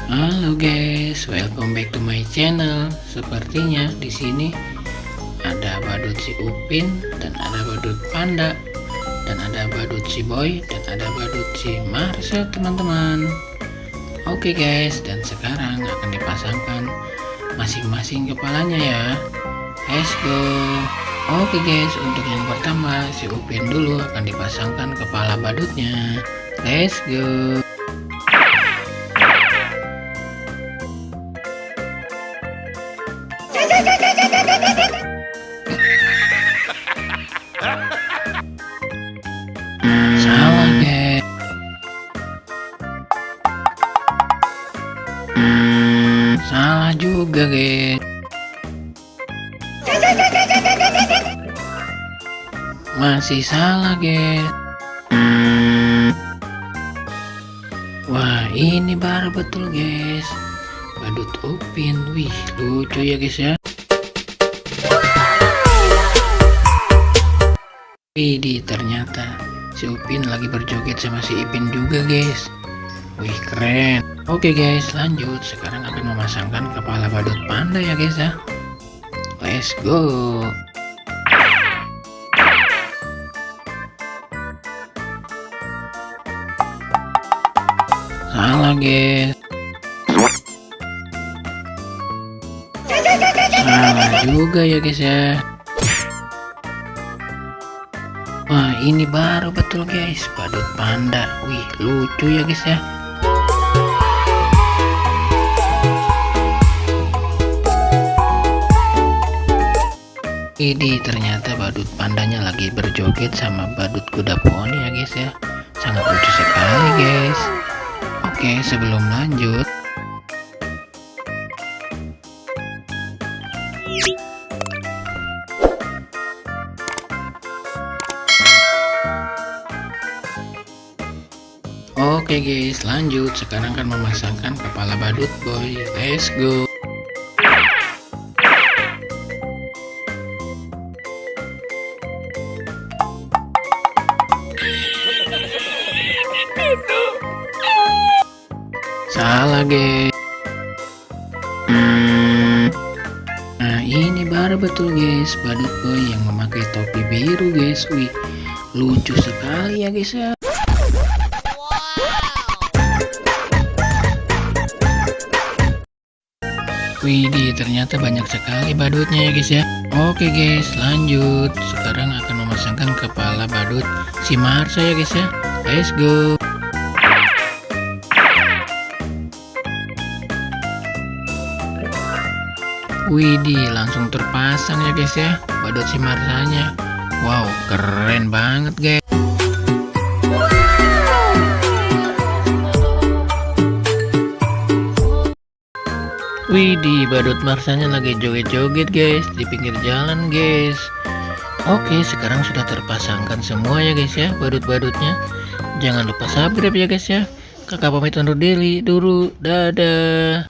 Halo guys, welcome back to my channel. Sepertinya di sini ada badut si Upin dan ada badut Panda dan ada badut si Boy dan ada badut si Marsha, teman-teman. Oke guys, dan sekarang akan dipasangkan masing-masing kepalanya ya. Let's go. Oke guys, untuk yang pertama si Upin dulu akan dipasangkan kepala badutnya. Let's go. Salah guys. Salah juga guys. Masih salah guys. Wah, ini baru betul guys, badut Upin. Wih, lucu ya guys ya. Widih, ternyata si Upin lagi berjoget sama si Ipin juga guys. Wih, keren. Oke guys, lanjut. Sekarang akan memasangkan kepala badut Panda ya guys ya. Let's go. Salah guys. Salah juga ya guys ya. Wah, ini baru betul guys, badut Panda. Wih, lucu ya guys ya. Ini ternyata badut pandanya lagi berjoget sama badut kuda poni ya guys ya. Sangat lucu sekali guys. Oke, sebelum lanjut, oke guys, lanjut. Sekarang akan memasangkan kepala badut Boy. Let's go. Salah guys. Nah, ini baru betul guys, badut Boy yang memakai topi biru guys. Wih, lucu sekali ya guys ya. Widih, ternyata banyak sekali badutnya ya guys ya. Oke guys, lanjut. Sekarang akan memasangkan kepala badut si Marsha ya guys ya. Let's go. Widih, langsung terpasang ya guys ya badut si Marshanya. Wow, keren banget guys. Widih, badut Marshanya lagi joget-joget guys di pinggir jalan guys. Oke, sekarang sudah terpasangkan semua ya guys ya badut-badutnya. Jangan lupa subscribe ya guys ya. Kakak pamit undur diri dulu. Dadah.